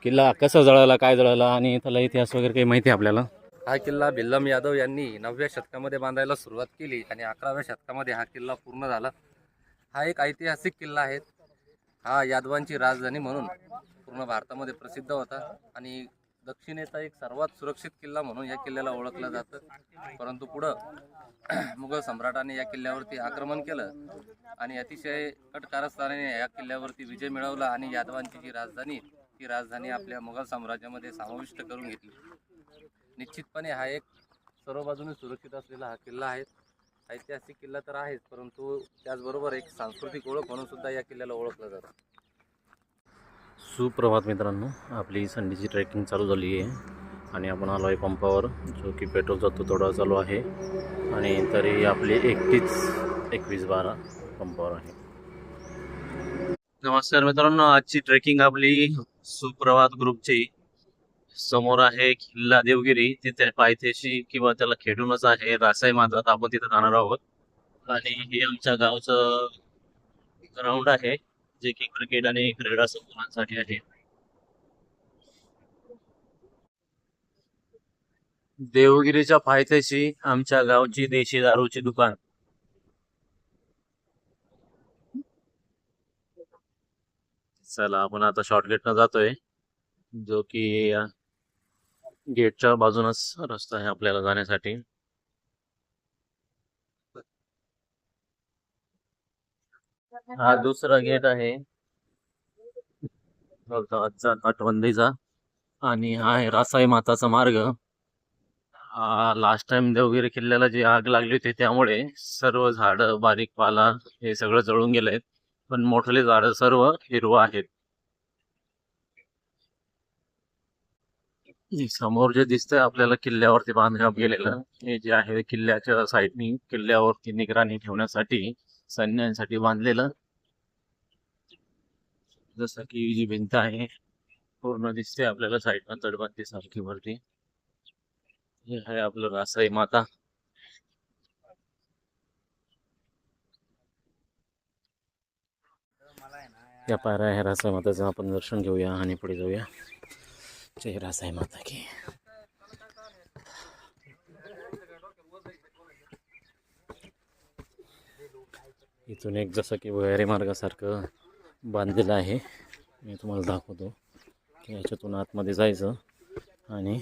किल्ला कसा जळाला, काय जळाला आणि त्याला इतिहास वगैरे काही माहिती आहे आपल्याला? हा किल्ला भिल्लम यादव यांनी 9व्या शतकामध्ये बांधायला सुरुवात केली आणि 11व्या शतकामध्ये हा किल्ला पूर्ण झाला. हा एक ऐतिहासिक किल्ला आहे. हा यादवांची राजधानी म्हणून पूर्ण भारतामध्ये प्रसिद्ध होता आणि दक्षिणेचा एक सर्वात सुरक्षित किल्ला म्हणून या किल्ल्याला ओळखलं जातं. परंतु पुढं मुघल सम्राटाने या किल्ल्यावरती आक्रमण केलं आणि अतिशय कट कारस्थानाने या किल्ल्यावरती विजय मिळवला आणि यादवांची जी राजधानी ती राजधानी आपल्या मुघल साम्राज्यामध्ये समाविष्ट करून घेतली. निश्चितपणे हा एक सर्व बाजूने सुरक्षित असलेला हा किल्ला आहे. ऐतिहासिक किल्ला तर आहेच, परंतु त्याचबरोबर एक सांस्कृतिक ओळख म्हणून सुद्धा या किल्ल्याला ओळखलं जातं. सुप्रभात मित्रांनो, आपली संडेची ट्रेकिंग चालू झाली आहे आणि आपण आलो आहे पंपावर, जो की पेट्रोलचा तुटवडा चालू आहे आणि तरी आपली 31-12 पंपावर आहे. नमस्कार मित्रांनो, आजची ट्रेकिंग आपली सुप्रभात ग्रुपची. समोर आहे किल्ला देवगिरी, तिथे पायथ्याशी किंवा त्याला खेळूनच आहे रासाई माता. आपण तिथे जाणार आहोत आणि हे आमच्या गावचं ग्राउंड आहे, जे की क्रिकेट आणि क्रीडा संकुलांसाठी आहे. देवगिरीच्या पायथ्याशी आमच्या गावची देशी दारूची दुकान. चला, आपण आता शॉर्टकटनं जातोय, जो की गेटच्या बाजूनच रस्ता आहे आपल्याला जाण्यासाठी. हा दुसरा गेट आहे तटबंदीचा आणि हा आहे रासाई माताचा मार्ग. लास्ट टाइम देवगिरी किल्ल्याला जी आग लागली होती त्यामुळे सर्व झाडं, बारीक पाला हे सगळं जळून गेलेत, पण मोठले झाडं सर्व हिरवं आहेत. समोर जे दिसतंय आपल्याला किल्ल्यावरती बांधकाम केलेलं, हे जे आहे किल्ल्याच्या साईडनी किल्ल्यावरती निगराणी ठेवण्यासाठी सैन्यांसाठी बांधलेलं. जसं की जी भिंत आहे पूर्ण दिसते आपल्याला साईडनं तटबंदी सारखी वरती. हे आहे आपलं रासाई माता. या पायऱ्या आहे रासाई माताचं, आपण दर्शन घेऊया आणि पुढे जाऊया. जय रासाई माता की. इथून एक जसं की भुयारी मार्गासारखं बांधलेलं आहे, मी तुम्हाला दाखवतो की याच्यातून आतमध्ये जायचं आणि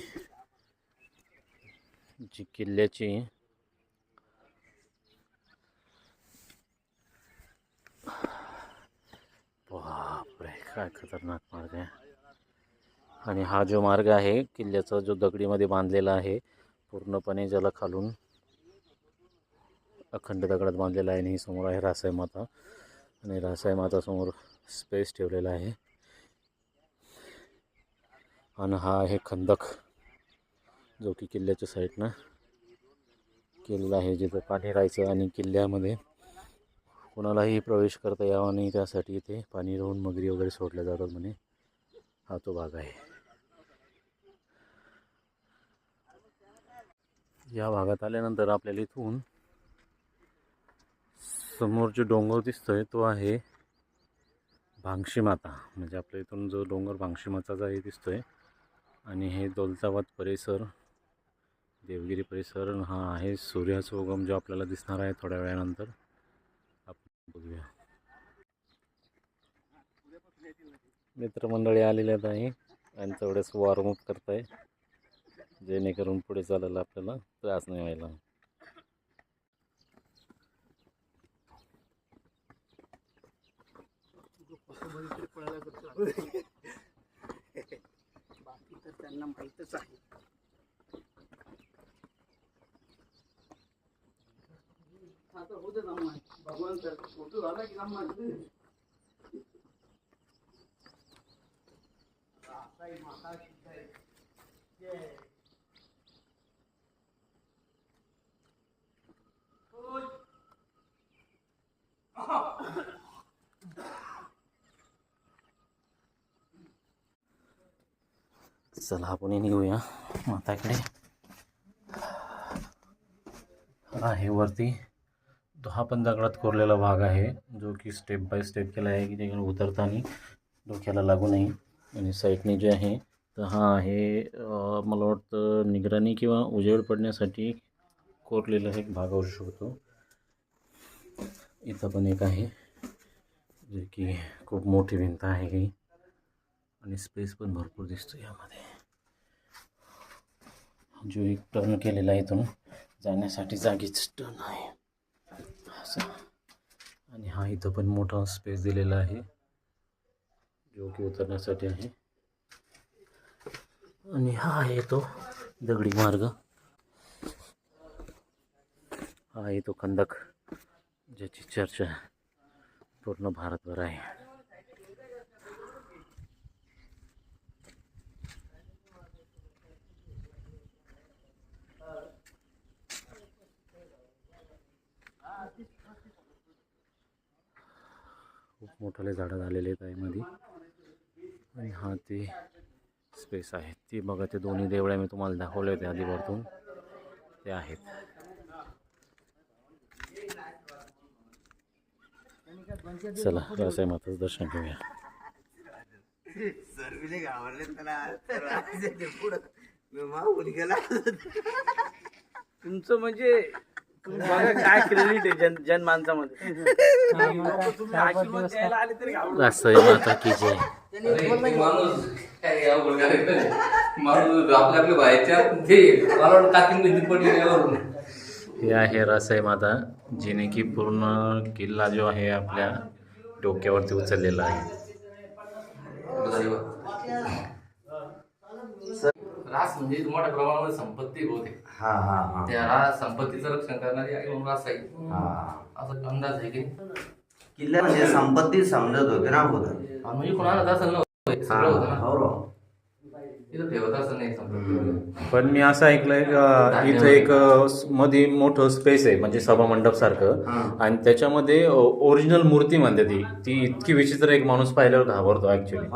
जी किल्ल्याची बापरे काय खतरनाक मार्ग आहे. आणि हा जो मार्ग आहे किल्ल्याचा, जो दगडीमध्ये बांधलेला आहे पूर्णपणे, ज्याला खालून अखंड दगडात बांधलेला आहे. आणि समोर आहे रासाई माता आणि रासाई माता समोर स्पेस ठेवलेला आहे. आणि हा आहे खंदक, जो की किल्ल्याच्या साईडनं केलेला आहे, जिथं पाणी राहायचं आणि किल्ल्यामध्ये कोणालाही प्रवेश करता यावा नाही त्यासाठी इथे पाणी राहून मगरी वगैरे सोडल्या जातात म्हणे. हा तो भाग आहे. या भागात आल्यानंतर आपल्याला इथून समोर जो डोंगर दिसतोय तो आहे भांगशी माता. म्हणजे आपल्या इथून जो डोंगर भांगशी माताचा हे दिसतोय आणि हे दौलताबाद परिसर, देवगिरी परिसर हा आहे. सूर्याचा उगम जो आपल्याला दिसणार आहे थोड्या वेळानंतर, आपण बघूया. मित्रमंडळी आलेले आहे आणि तेवढेच वॉर्मअप करताय, जेणेकरून पुढे चालायला आपल्याला त्रास नाही व्हायला. बाकी तर त्यांना माहीतच आहे. आता होते जमा भगवान सर फोटो झाला की जमा माता जय. चला आपण निघूया माताकडे. आहे वरती तो हा पण दगडात कोरलेला भाग आहे, जो की स्टेप बाय स्टेप केला आहे की जेणेकरून उतरताना डोक्याला लागू नये. आणि साईडने जे आहे तर हा आहे मला वाटतं निगराणी किंवा उजेड पडण्यासाठी कोरलेला एक भाग असू शकतो. इथं पण एक आहे जे की खूप मोठी भिंत आहे ही आणि स्पेस पण भरपूर दिसतो यामध्ये. जो एक टर्न केलेला आहे इथून जाण्यासाठी जागीच टर्न आहे असं. आणि हा इथं पण मोठा स्पेस दिलेला आहे जो की उतरण्यासाठी आहे. आणि हा आहे तो दगडी मार्ग. हा आहे तो खंदक ज्याची चर्चा पूर्ण भारतभर आहे. खूप मोठाले झाडं झालेले आहेत त्यामध्ये. आणि हा ते स्पेस आहे ती बघा. ते दोन्ही देवळ्या मी तुम्हाला दाखवले होते आधी वरतून ते आहेत. चला रासाई माताचं दर्शन घेऊया. तुमचं म्हणजे तुम्ही बघा काय क्रेडिट आहे जन माणसामध्ये. तुम्ही आशीर्वाद द्यायला आले तरी घाबरू नका. रासाई माता की जय. माणूस काय या माणूस आपल्या बाहेरच्या ते मला वाटतं काकीन भीती पडली यावरून. हे आहे रासाई माता जिने की पूर्ण किल्ला जो आहे आपल्या डोक्यावरती उचललेला आहे. रास म्हणजे मोठ्या प्रमाणामध्ये संपत्ती होते. त्या रास संपत्तीचं रक्षण करणारी आई म्हणून रास आहे असा अंदाज आहे की किल्ला म्हणजे संपत्ती समजत होते ना अगोदर. म्हणजे कोणाला असं नव्हतं सगळं होतं ना तिथं ठेवत असं नाही संपत्ती. पण मी असं ऐकलंय इथं एक मध्ये मोठं स्पेस आहे म्हणजे सभा मंडप सारखं आणि त्याच्यामध्ये ओरिजिनल मूर्ती म्हणते ती इतकी विचित्र एक माणूस पाहिल्यावर घाबरतो ऍक्च्युली.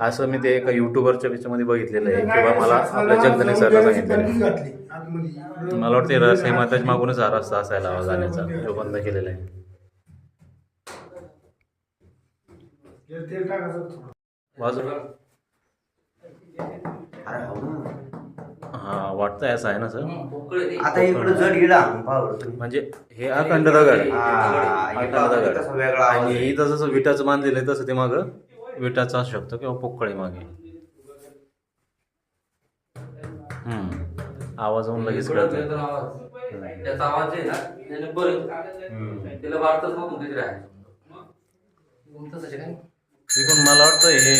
असं मी ते एका युट्यूबरच्या याच्यामध्ये बघितलेलं आहे किंवा मला आपल्या जगदने सरला सांगितलेलं. मला वाटतं रासाई माताच्या मागूनच हा रस्ता असायला हवा जाण्याचा जो बंद केलेला आहे. बाजूला हा वाटतंय असं आहे ना सर. आता इकडे जड गिडा म्हणजे हे अखंड दगड अखंड दगड वेगळा आणि इथं जसं विटाचं बांधलेलं आहे तसं ते मागं विटाचं असू शकतं किंवा पोकळी मागे. आवाज होऊन लगेच कळतं. त्याचा आवाज आहे ना त्याने बरं त्याला वाटतच बघून तिथे राहायचं तसं काय. तिकडून मला वाटतं हे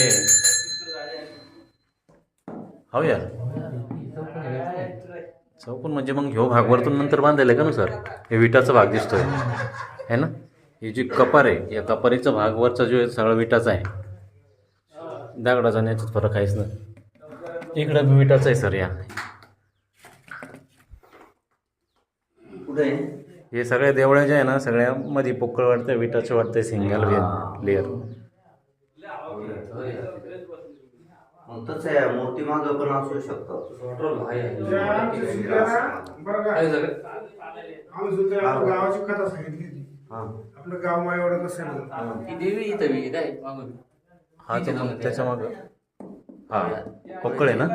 हो यार चौकून म्हणजे मग ह्यो भाग वरतून नंतर बांधायला का ना सर. हे विटाचा भाग दिसतोय है ना. ही जी कपार आहे या कपारीचा भाग वरचा जो आहे सगळा विटाचा आहे. दगडाचा याच्यात फरक आहेच ना. इकडं बी विटाचा आहे सर. या कुठे हे सगळ्या देवळ्या ज्या आहे ना सगळ्या मध्ये पोकळ वाटतं विटाचं वाटतंय सिंगल लेअर. तसं आहे मूर्ती माग पण असू शकतं. गावाची कथा सांगितली होती. आपलं गाव मायवाडा कसं ती देवी इथं बी काय मागं. हा तो त्याच्या माग हा पोकळ आहे ना.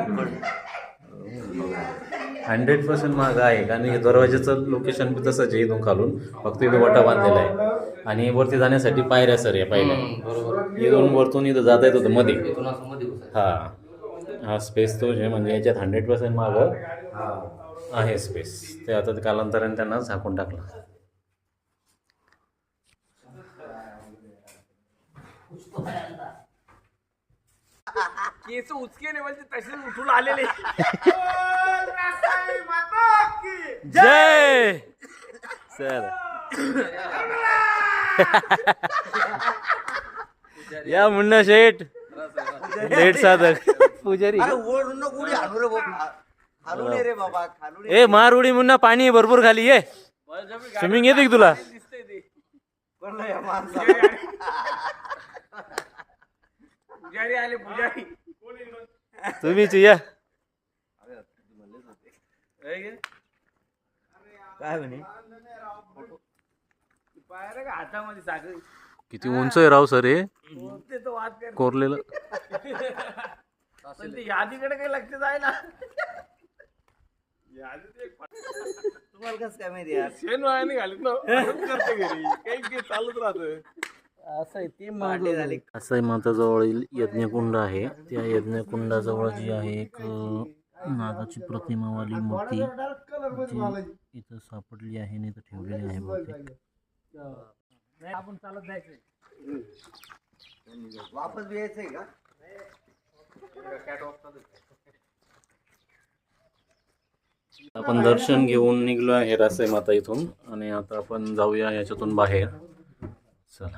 100% माग आहे कारण हे दरवाजाचं लोकेशन बी तसंच आहे. इथून खालून फक्त इथं वटा बांधलेला आहे आणि वरती जाण्यासाठी पायऱ्या सर या पायऱ्या. बरोबर इथून वरतून इथं जाता येत होतं मध्ये. इथून असं मध्ये घुसायचं. हा स्पेस तो आहे म्हणजे याच्यात 100% माग आहे स्पेस. ते आता कालांतराने त्यांना झाकून टाकलं. केस उचके नाही म्हणजे तसेच उठून आलेले. जय सर. या मुन्ना शेठ लेट साधक पुजारी. ओढून उडी हाणू रे बाबा. हाणू रे बाबा खालून ए मार उडी मुन्ना पाणी भरपूर खाली ये. स्विमिंग येते की तुला. पुजारी आले पुजारी. तुम्हीच या. काय म्हणे पाहिलं का हातामध्ये साखर. किती उंच आहे राव सर हे ते तो वाद कर. कोरलेलं. पण ते यादीकडे काही लक्ष जायला तुम्हाला कसं काय माहिती यार असं आहे ते भांडे झाले असं माताजवळील यज्ञकुंड आहे. त्या यज्ञकुंडाजवळ जी आहे एक नागाची प्रतिमावाली मूर्ती जी इथं सापडली आहे आणि इथं ठेवलेली आहे बहुतेक. आपण चालत जायचंय. वापस बी यायचंय का? आपण दर्शन घेऊन निघलो आहे रासाई माता इथून आणि आता आपण जाऊया याच्यातून बाहेर. चला.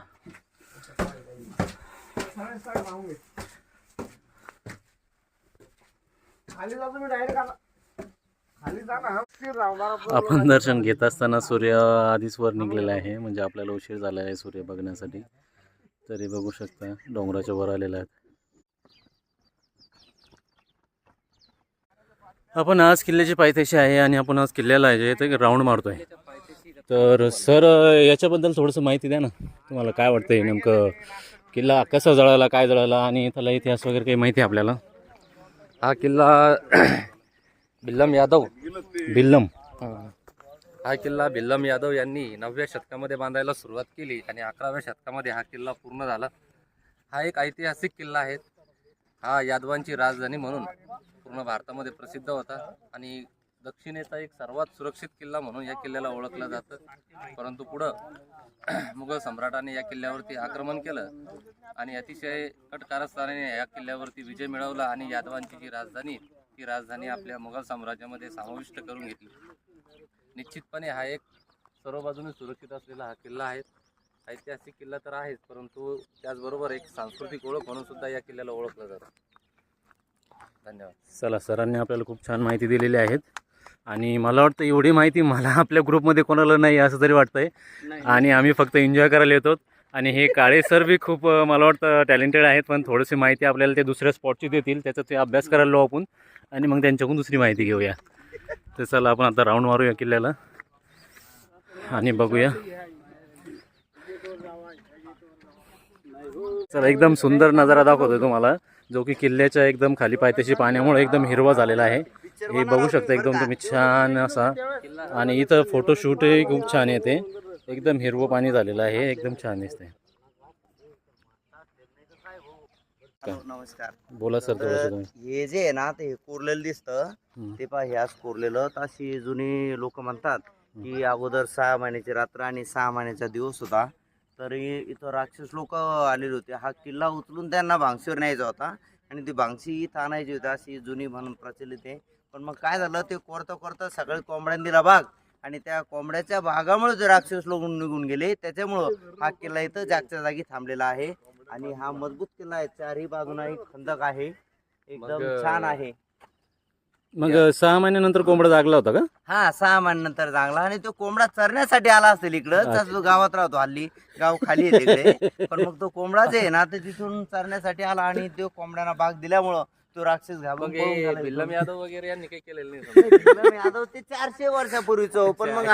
खाली जातो मी डायरेक्ट खाली जा ना फिर राहणार आपण दर्शन घेत असताना सूर्य आधीच वर निघलेला आहे, म्हणजे आपल्याला उशीर झाला आहे सूर्य बघण्यासाठी. तरी बघू शकता डोंगराच्या वर आलेला आहे. आपण आज किल्ल्याची पायथ्याशी आहे आणि आपण आज किल्ल्याला आहे ते राऊंड मारतोय. तर सर याच्याबद्दल थोडंसं माहिती द्या ना, तुम्हाला काय वाटतंय नेमकं किल्ला कसा जळाला, काय जळाला आणि त्याला इतिहास वगैरे काही माहिती आहे आपल्याला? हा किल्ला भिल्लम यादव भिल्लम हा किल्ला भिल्लम यादव यांनी 9व्या शतकामध्ये बांधायला सुरुवात केली आणि 11व्या शतकामध्ये हा किल्ला पूर्ण झाला. हा एक ऐतिहासिक किल्ला आहे. हा यादवांची राजधानी म्हणून पूर्ण भारतामध्ये प्रसिद्ध होता आणि दक्षिणेचा एक सर्वात सुरक्षित किल्ला म्हणून या किल्ल्याला ओळखलं जातं. परंतु पुढं मुघल सम्राटाने या किल्ल्यावरती आक्रमण केलं आणि अतिशय कट कारस्थानाने या किल्ल्यावरती विजय मिळवला आणि यादवांची जी राजधानी ती राजधानी आपल्या मुघल साम्राज्यामध्ये समाविष्ट करून घेतली. निश्चितपणे हा एक सर्व बाजूने सुरक्षित असलेला हा किल्ला आहे. ऐतिहासिक किल्ला तर आहेच, परंतु त्याचबरोबर एक सांस्कृतिक ओळख म्हणून सुद्धा या किल्ल्याला ओळखलं जातं. धन्यवाद. चला, सरांनी आपल्याला खूप छान माहिती दिलेली आहेत आणि मला वाटतं एवढी माहिती मला आपल्या ग्रुपमध्ये कोणाला नाही असं तरी वाटतंय. आणि आम्ही फक्त एन्जॉय करायला येतो. आणि हे काळे सर बी खूप मला वाटतं टॅलेंटेड आहेत, पण थोडीशी माहिती आपल्याला ते दुसऱ्या स्पॉटची देतील, त्याचा ते अभ्यास करायला लावू आपण आणि मग त्यांच्याकडून दुसरी माहिती घेऊया. तर चला आपण आता राऊंड मारूया किल्ल्याला आणि बघूया. चला, एकदम सुंदर नजारा दाखवतोय तुम्हाला, जो की किल्ल्याच्या एकदम खाली पायथ्याशी पाण्यामुळे एकदम हिरवा झालेला आहे. हे बघू शकता एकदम तुम्ही छान असा. आणि इथं फोटोशूटही खूप छान येते. एकदम हिरवं पाणी झालेलं आहे, एकदम छान दिसतंय. नमस्कार. बोला सर थोडंसं तुम्ही. हे जे आहे ना ते कोरलेलं दिसतं ते पहा, ह्याच कोरलेलं. अशी जुनी लोक म्हणतात की अगोदर 6 महिन्याची रात्र आणि 6 महिन्याचा दिवस होता. तरी इथं राक्षस लोक आलेले होते. हा किल्ला उचलून त्यांना भांगशीवर न्यायचा होता आणि ती भांगशी इथं आणायची होती, अशी जुनी म्हणून प्रचलित आहे. पण मग काय झालं, ते कोरता कोरता सगळे कोंबड्यांनी दिला भाग आणि त्या कोंबड्याच्या भागामुळे जे राक्षस लोक निघून गेले, त्याच्यामुळं हा किल्ला इथं जागच्या जागी थांबलेला आहे. आणि हा मजबूत किल्ला आहे. चारही बाजूना एक खंदक आहे, एकदम छान आहे. मग 6 महिन्यानंतर कोंबडा जागला होता का? हा, 6 महिन्यानंतर चांगला. आणि तो कोंबडा चरण्यासाठी आला असेल इकडं. तो गावात राहतो, हल्ली गाव खाली आहे तिकडे. पण मग तो कोंबडा जे आहे ना ते तिथून चरण्यासाठी आला आणि तो कोंबड्यांना भाग दिल्यामुळं तो राक्षस घाबरून पळून गेला. भिल्लम यादव वगैरे यांनी काही केलेलं नाही. भिल्लम यादव ते 400 वर्षापूर्वीचं. पण मग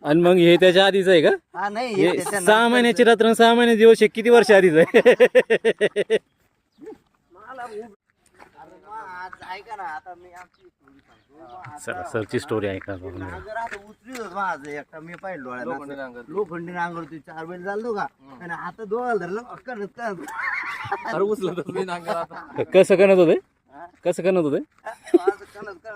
आणि मग हे त्याच्या आधीच आहे का? हा, नाही, हे त्याच्या 6 महिन्याची रात्र 6 महिने दिवस हे किती वर्ष आधीच आहे? ऐका ना, आता मी आमची story सांगतो. सर सरची स्टोरी ऐका. नांगर आता उचलीत होत माझं एकटा, मी पाहिलं डोळ्याला. लोखंडी नांगर, तू 4 बैल चालतो का आणि आता दोघाला धरलं करत करत. अरे उचलत होतो मी नांगर आता. कसं करत होते? कसं करत होते? करत करत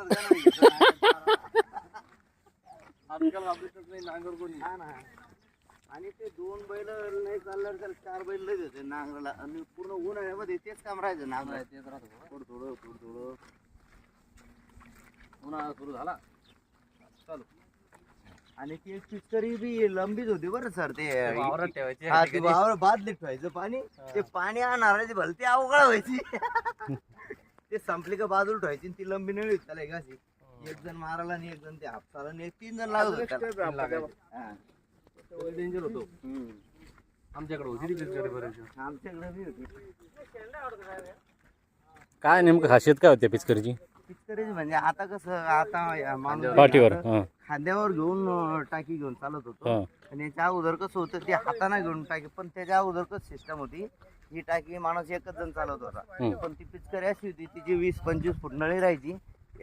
आजकाल आपल्याकडे नाही नांगर कोणी. हा ना. आणि ते 2 बैल नाही चालणार तर 4 बैल लगे होते नांगराला. आणि पूर्ण उन्हाळ्यामध्ये तेच काम राहायचं नांगर. थोडं थोडं उन्हाळा सुरू झाला चालू. आणि ती एक पिचकरी बी लंबीच होती बरं सर. ते वावरात ठेवायची. हा, ती वावर बादलीत ठेवायचं पाणी. ते पाणी आणणार ती भलती अवघड व्हायची. ते संपली का बाजूला ठेवायची आणि ती लंबी नळी त्याला एक अशी. एक जण मारायला आणि एक जण ते हापसाला आणि 3 जण लागत होते त्याला. हा. डेंजर होतो. आमच्याकडे होती ती पिचकारी बरेच. आमच्याकडे बी होती काय नेमकं खासियत काय होती पिचकरीची? पिचकरीची. म्हणजे आता कसं, आता माणूस पाठीवर. खांद्यावर घेऊन टाकी घेऊन चालत होतो. हा. आणि याच्या अगोदर कसं होतं, ते हाताने घेऊन टाकी. पण त्याच्या अगोदर कसं सिस्टम होती ही टाकी माणूस एकच जण चालवत होता, पण ती पिचकारी अशी होती तिची 20-25 फूट नळी राहायची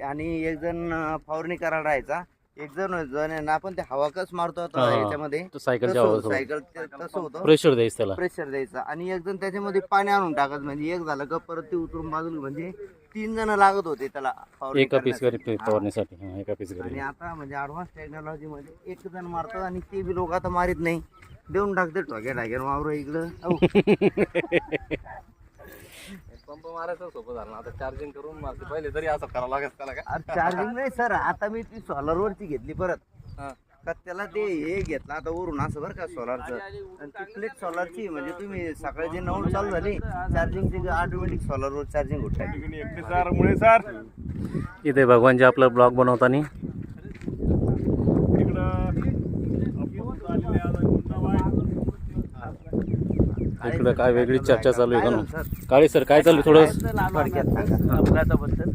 आणि एक जण फवारणी करायला राहायचा, एक जण आपण ते हवा कस मारतो आता हा, हा. याच्यामध्ये तो सायकलच्या आवाज सायकल तसं होतं, प्रेशर द्यायचं त्याला. प्रेशर द्यायचा आणि एक जण त्याच्यामध्ये पाणी आणून टाकत, म्हणजे एक झालं का परत ते उतरून बाजूला, म्हणजे 3 जण लागत होते त्याला फवारणी एका करण्यासाठी. पिचकारी फवारण्यासाठी. हा, एका पिचकारी. आणि आता म्हणजे ऍडव्हान्स टेक्नॉलॉजी मध्ये एक जण मारतो आणि ते बी लोक आता मारित नाही, देऊन टाकते ठोक्या ठाक्या वावर इकडं. पंप मारायचं सोपं झालं आता, चार्जिंग करून मारते. पहिले तरी असं करावं लागेल त्याला का. चार्जिंग नाही सर, आता मी ती सोलर वरची घेतली परत, हा. तर त्याला ते हे घेतलं आता वरून असं बरं का सोलारचं, आणि ती प्लेट सोलारची, म्हणजे तुम्ही सकाळची 9 चालू झाली चार्जिंगची ऑटोमॅटिक सोलरवर चार्जिंग होत आहे. इथे भगवानजी आपला ब्लॉग बनवताना इकडं काय वेगळी चर्चा चालू आहे का ना? काळे सर काय चालू आहे थोडं? थोडक्यात सांगा. अपघाताबद्दल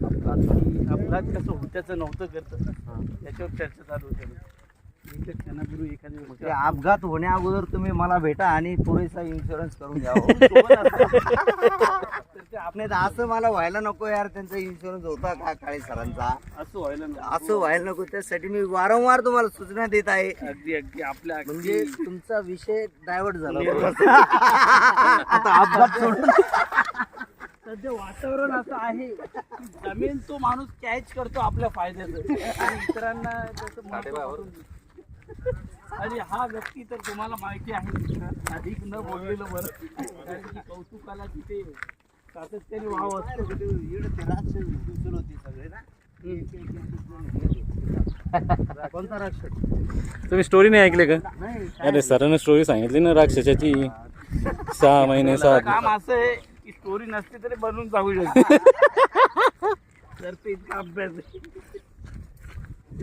अपघात कसं होत्याचं नव्हतं करतं त्याच्यावर चर्चा चालू होती. एक क्षणापूर्वी एखादी गोष्ट ते अपघात होण्या अगोदर तुम्ही मला भेटा आणि पुरेसा इन्शुरन्स करून घ्यावं. तर ते नाही तर असं मला व्हायला नको यार, त्यांचा इन्शुरन्स होता का काळे सरांचा, असं व्हायला नको. असं व्हायला नको. त्यासाठी मी वारंवार तुम्हाला सूचना देत आहे. अगदी अगदी आपल्या म्हणजे तुमचा विषय डायव्हर्ट झाला. आता अपघात सोडून सध्या वातावरण असं आहे की जमीन तो माणूस कॅच करतो आपल्या फायद्याचं आणि इतरांना त्याचं महत्त्व पटवून देतो. आणि हा व्यक्ती तर तुम्हाला माहिती आहे मित्र, अधिक न बोललेलं बरं, कारण की कौतुकाला तिथे सातत्याने वाव असतो. होती सगळे ना. कोणता राक्षस? तुम्ही स्टोरी नाही ऐकले का? नाही अरे सरांनी स्टोरी सांगितली ना राक्षसाची. 6 महिने 7 काम असं आहे की स्टोरी नसते तरी बनवून जाऊ शकते. तर ते इतका अभ्यास आहे.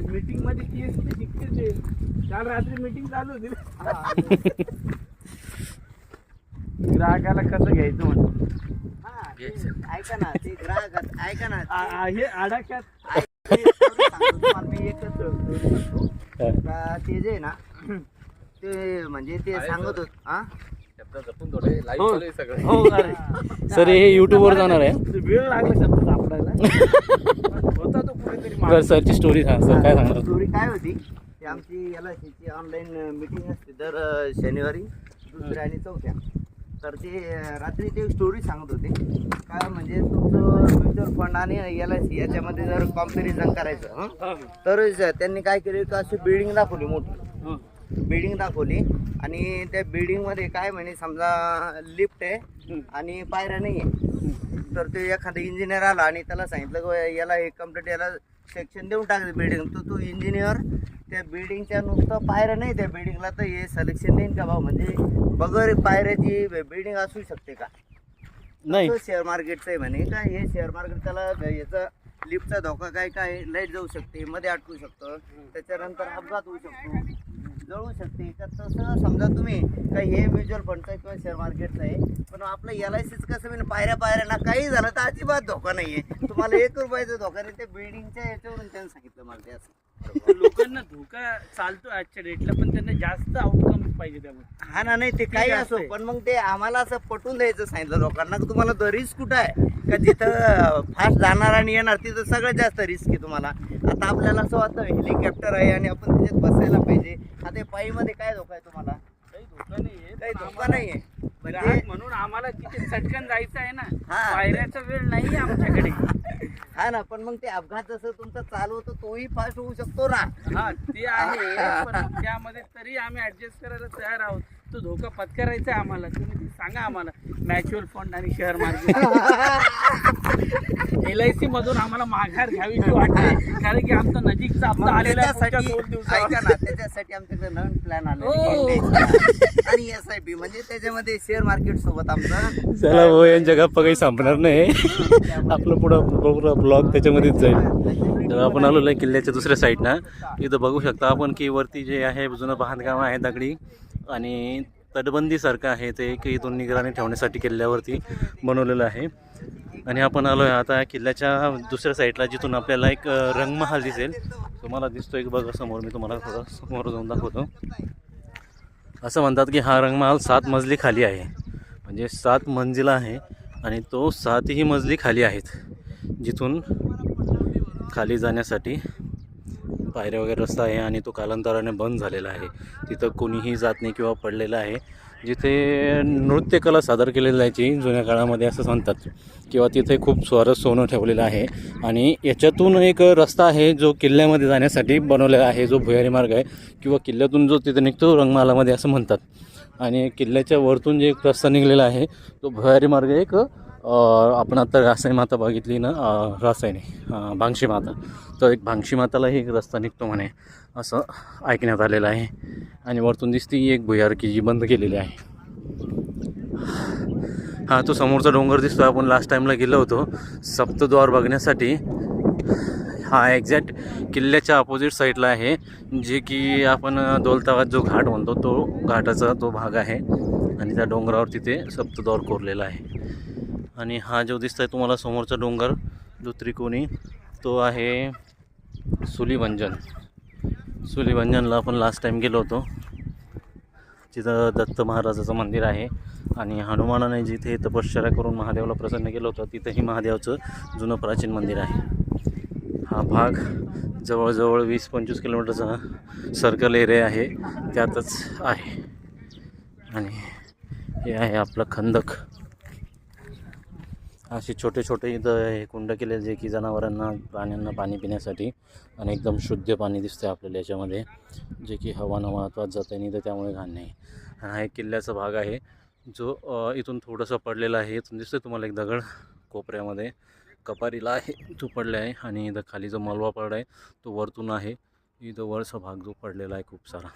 मीटिंग मध्ये ती शिकते ते. काल रात्री मीटिंग चालू होती ना. ग्राहकाला कसं घ्यायचं म्हणून ऐका ना, ते ग्राहक ऐका ना, हे आडाख्यात मी एकच सांगतो का ते जे आहे ना, ते म्हणजे ते सांगत होत हा शब्द जपून थोडे लाईव्ह हो. चालू आहे सगळं. हो अरे. सर हे युट्यूबवर जाणार आहे. वेळ लागला शब्द सापडायला. होता तो कुठेतरी बरं माणूस. सरची स्टोरी हा सर काय सांगणार? स्टोरी काय होती की आमची LICची ऑनलाईन मीटिंग असते दर शनिवारी 2ऱ्या आणि 4थ्या. तर ते रात्री ते स्टोरी सांगत होते काय, म्हणजे तुमचं म्युच्युअल फंड आणि LIC याच्यामध्ये जर कॉम्पॅरिझन करायचं तर त्यांनी काय केलं का अशी बिल्डिंग दाखवली, मोठी बिल्डिंग दाखवली आणि त्या बिल्डिंगमध्ये काय म्हणे समजा लिफ्ट आहे आणि पायऱ्या नाही आहे, तर ते एखादा इंजिनियर आला आणि त्याला सांगितलं की याला हे कम्प्लीट याला सेक्शन देऊन टाकते बिल्डिंग, तर तो इंजिनियर त्या बिल्डिंगच्या नुसतं पायऱ्या नाही त्या बिल्डिंगला तर हे सिलेक्शन देईन का भाऊ, म्हणजे बगर पायऱ्याची बिल्डिंग असू शकते का? नाही शेअर मार्केटचं आहे म्हणे का, हे शेअर मार्केट त्याला याचा लिफ्टचा धोका काय काय, लाईट जाऊ शकते, मध्ये अटकू शकतं, त्याच्यानंतर अपघात होऊ शकतो, जळू शकते का. तसं समजा तुम्ही का हे म्युच्युअल फंडचं किंवा शेअर मार्केटचं आहे, पण आपलं LICच कसं म्हणजे पायऱ्या ना काही झालं तर अजिबात धोका नाही आहे, तुम्हाला 1 रुपयाचा धोका नाही. त्या बिल्डिंगच्या याच्यावरून त्यांनी सांगितलं मला ते असं. लोकांना धोका चालतो आजच्या डेटला, पण त्यांना जास्त आउटकम पाहिजे त्यामुळे. हा ना, नाही ते काही जास्त असो, आहे. पण मग ते आम्हाला असं पटवून द्यायचं सांगितलं लोकांना की तुम्हाला तर रिस्क कुठं आहे का, जिथं फास्ट जाणार आणि येणार तिथं सगळ्यात जास्त रिस्क आहे तुम्हाला. आता आपल्याला असं वाटतं हेलिकॉप्टर आहे आणि आपण त्याच्यात बसायला पाहिजे, आता पायीमध्ये काय धोका आहे तुम्हाला? काही धोका नाहीये. काही पण धोका आम्हाला नाहीये. म्हणजे ग्राहक म्हणून आम्हाला तिथे चटकन जायचं आहे ना, हा. पायऱ्याचा वेळ नाही आमच्याकडे. हा ना, पण मग ते अपघात जसं तुमचा चालू होतो तोही फास्ट होऊ शकतो ना. हा ते आहे, पण त्यामध्ये तरी आम्ही ऍडजस्ट करायला तयार आहोत. तो धोका पत्करायचा आहे आम्हाला. तुम्ही ते सांगा आम्हाला म्युच्युअल फंड आणि शेअर मार्केट. LIC मधून आम्हाला माघार घ्यावी वाटते, कारण की आमचा नजीकचा हप्ता आलेला आहे पुढच्या त्याच्यासाठी 2 दिवसात. ऐका ना, त्याच्यासाठी आमच्याकडे नवीन प्लॅन आला हो. आणि SIP म्हणजे त्याच्यामध्ये शेअर मार्केट सोबत आमचं चला भाऊ यांच्या गप्पा काही संपणार नाही. आपलं पुढं ब्लॉग त्याच्यामध्येच जाईल. तर आपण आलो आहे किल्ल्याच्या दुसऱ्या साईडना. इथं बघू शकता आपण की वरती जे आहे जुनं बांधकाम आहे दगडी आणि तटबंदीसारखं आहे, ते एक इथून निगराणी ठेवण्यासाठी किल्ल्यावरती बनवलेलं आहे. आणि आपण आलो आहे आता किल्ल्याच्या दुसऱ्या साईडला, जिथून आपल्याला एक रंगमहाल दिसेल. तुम्हाला दिसतो एक बघा समोर, मी तुम्हाला थोडं समोर जाऊन दाखवतो. असं म्हणतात की हा रंगमहाल 7 मजली खाली आहे. म्हणजे 7 मंजिला आहे आणि तो 7ही मजली खाली आहेत, जिथून खाली जाण्यासाठी पायऱ्या वगैरे रस्ता आहे आणि तो कालांतराने बंद झालेला आहे. तिथं कोणीही जात नाही किंवा पडलेलं आहे. जिथे नृत्यकला सादर केली जायची जुन्या काळामध्ये असं म्हणतात, किंवा तिथे खूप सोनं ठेवलेलं आहे. आणि याच्यातून एक रस्ता आहे जो किल्ल्यामध्ये जाण्यासाठी बनवलेला आहे, जो भुयारी मार्ग आहे, किंवा किल्ल्यातून जो तिथे निघतो रंगमालामध्ये असं म्हणतात. आणि किल्ल्याच्या वरतून जे एक रस्ता निघलेला आहे तो भुयारी मार्ग एक आपण आता रासाई माता बघितली ना, रासाई नाही, भांगशी माता, तर एक भांगशी मातालाही एक रस्ता निघतो म्हणे असं ऐकण्यात आलेलं आहे. आणि वरतून दिसती एक भुयार की जी बंद केलेली आहे. हा तो समोरचा डोंगर दिसतो, आपण लास्ट टाईमला गेलो होतो सप्तद्वार बघण्यासाठी. हा एक्झॅक्ट किल्ल्याच्या अपोजिट साईडला आहे, जे की आपण दौलताबाद जो घाट म्हणतो तो घाटाचा तो भाग आहे. आणि त्या डोंगरावर तिथे सप्तद्वार कोरलेला आहे. आणि हा जो दिसतोय तुम्हाला समोरचा डोंगर जो त्रिकोणी, तो आहे सुलीभंजन. सुलीभंजनला आपण लास्ट टाईम गेलो होतो. तिथं दत्त महाराजाचं मंदिर आहे आणि हनुमानाने जिथे तपश्चर्या करून महादेवाला प्रसन्न केलं होतं तिथंही महादेवाचं जुनं प्राचीन मंदिर आहे. हा भाग जवळजवळ 20-25 किलोमीटरचा सर्कल एरिया आहे, त्यातच आहे. आणि हे आहे आपलं खंदक. असे छोटे छोटे इथं हे कुंड केले जे की जनावरांना प्राण्यांना पाणी पिण्यासाठी, आणि एकदम शुद्ध पाणी दिसतं आपल्याला याच्यामध्ये, जे की हवानं वाहत जातं नाही, तर त्यामुळे घाण नाही. हा एक किल्ल्याचा भाग आहे जो इथून थोडंसं पडलेला आहे. इथून दिसतं तुम्हाला एक दगड कोपऱ्यामध्ये कपारीला आहे तो पडला आहे. आणि इथं खाली जो मलबा पडला आहे तो वरतून आहे. इथं वरचा भाग जो पडलेला आहे खूप सारा.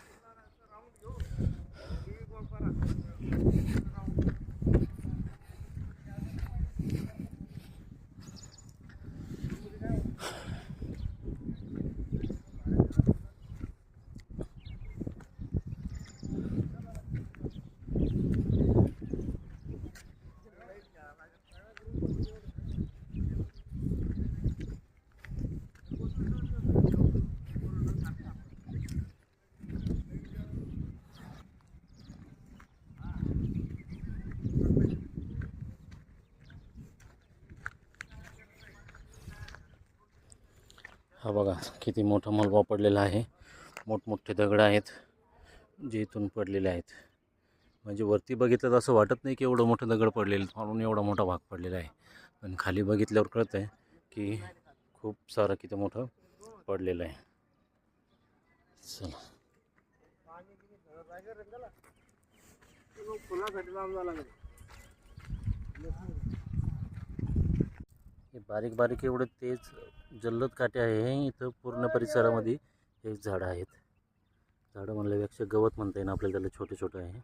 हा बघा किती मोठा मलबा पडलेला आहे. मोठमोठे दगड आहेत जे इथून पडलेले आहेत. म्हणजे वरती बघितलं तर असं वाटत नाही की एवढं मोठं दगड पडलेलं म्हणून एवढा मोठा भाग पडलेला आहे, पण खाली बघितल्यावर कळतं आहे की खूप सारं किती मोठं पडलेलं आहे. चला हे बारीक बारीक एवढे तेज जल्लोद काटे आहे. इथं पूर्ण परिसरामध्ये हे झाडं आहेत. झाडं म्हणल्यापेक्षा गवत म्हणता येईल आपल्याला, त्याला छोटे छोटे आहे.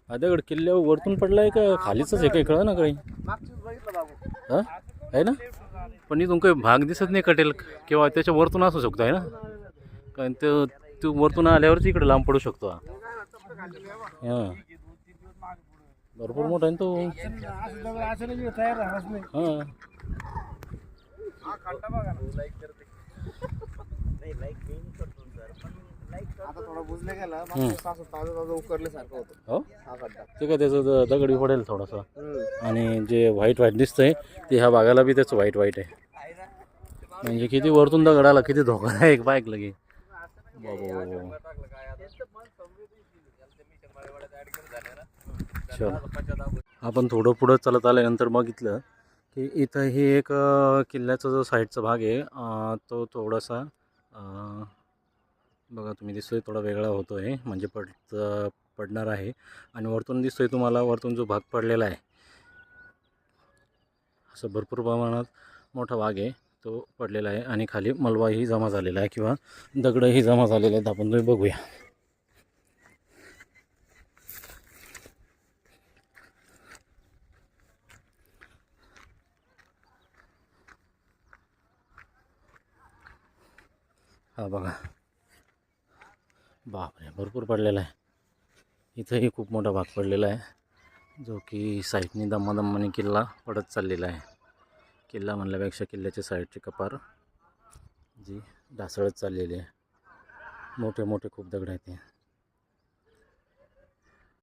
हा दगड किल्ल्यावर वरतून पडला आहे का खालीच आहे काही कळलं ना काही, हां आहे ना, पण इथून काही भाग दिसत नाही कटेल, किंवा त्याच्या वरतून असू शकतो आहे ना, कारण तो वरतून आल्यावरच इकडे लांब पडू शकतो. हां भरपूर मोठा आहे तो. हां हो ते काय त्याचं दगडी पडेल थोडासा. आणि जे व्हाईट दिसतंय ते ह्या भागाला बी त्याचं व्हाईट आहे. म्हणजे किती वरतून दगड आला, किती धोका आहे एक बाईक लगे बाबा. चल आपण थोडं पुढं चालत आल्यानंतर बघितलं की इथं ही एक किल्ल्याचा जो साईडचा भाग आहे तो थोडासा बघा तुम्ही दिसतोय थोडा वेगळा होतो आहे, म्हणजे पडणार आहे. आणि वरतून दिसतोय तुम्हाला, वरतून जो भाग पडलेला आहे असं भरपूर प्रमाणात मोठा भाग आहे तो पडलेला आहे. आणि खाली मलबाही जमा झालेला आहे किंवा दगडही जमा झालेले आहेत. आपण तुम्ही बघूया. हा बघा बापरे भरपूर पडलेला आहे. इथंही खूप मोठा भाग पडलेला आहे जो की साईडनी दम्माने किल्ला पडत चाललेला आहे. किल्ला म्हणल्यापेक्षा किल्ल्याच्या साईडची कपार जी ढासळत चाललेली आहे. मोठे मोठे खूप दगड आहेत.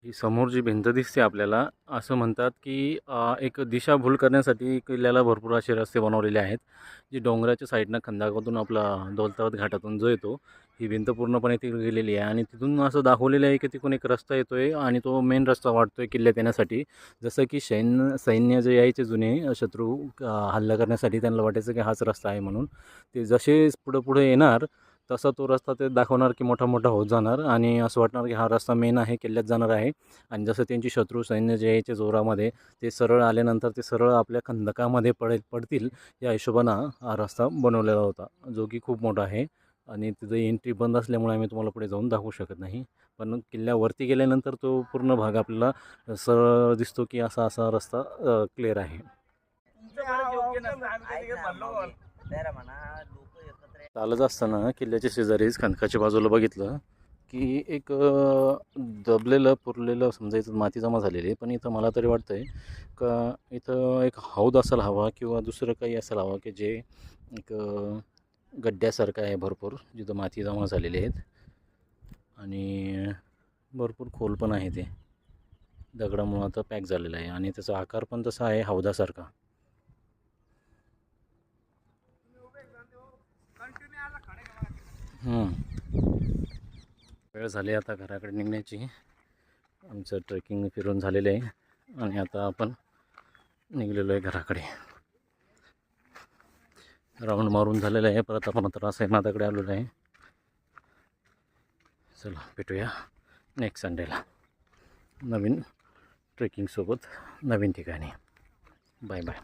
ही समोर जी भिंत दिसते आपल्याला, असं म्हणतात की एक दिशाभूल करण्यासाठी किल्ल्याला भरपूर असे रस्ते बनवलेले आहेत. जी डोंगराच्या साईडनं खंडाकातून आपला दौलताबाद घाटातून जो येतो, ही भिंत पूर्णपणे ती गेलेली आहे आणि तिथून असं दाखवलेलं आहे की तिथून एक रस्ता येतोय आणि तो मेन रस्ता वाटतोय किल्ल्यात येण्यासाठी. जसं की सैन्य जे यायचे जुने शत्रू हल्ला करण्यासाठी, त्यांना वाटायचं की हाच रस्ता आहे म्हणून. ते जसे पुढे येणार तसा तो रस्ता ते दाखवणार की मोठा मोठा होत जाणार आणि असं वाटणार की हा रस्ता मेन आहे, किल्ल्यात जाणार आहे. आणि जसं त्यांची शत्रू सैन्य जे यायचे जोरामध्ये, ते सरळ आल्यानंतर ते सरळ आपल्या खंदकामध्ये पडतील या हिशोबानं हा रस्ता बनवलेला होता, जो की खूप मोठा आहे. आणि तिथं एंट्री बंद असल्यामुळे आम्ही तुम्हाला पुढे जाऊन दाखवू शकत नाही. पण किल्ल्यावरती गेल्यानंतर तो पूर्ण भाग आपल्याला सरळ दिसतो की असा असा रस्ता क्लिअर आहे. चालत असताना किल्ल्याच्या शेजारीच खंदकाच्या बाजूला बघितलं की एक दबलेलं पुरलेलं समजायचं माती जमा झालेली आहे. पण इथं मला तरी वाटतं आहे का इथं एक हौद असायला हवा किंवा दुसरं काही असायला हवं की जे एक गड्ड्यासारखं आहे भरपूर, जिथं माती जमा झालेली आहेत आणि भरपूर खोल पण आहे. ते दगडामुळं आता पॅक झालेलं आहे आणि त्याचा आकार पण तसा आहे हौदासारखा. वेळ झाली आता घराकडे निघण्याची. आमचं ट्रेकिंग फिरून झालेलं आहे आणि आता आपण निघलेलो आहे घराकडे. राऊंड मारून झालेलं आहे. परत आपण आता रासायनाथाकडे आलेलो आहे. चला भेटूया नेक्स्ट संडेला नवीन ट्रेकिंगसोबत नवीन ठिकाणी. Bye bye.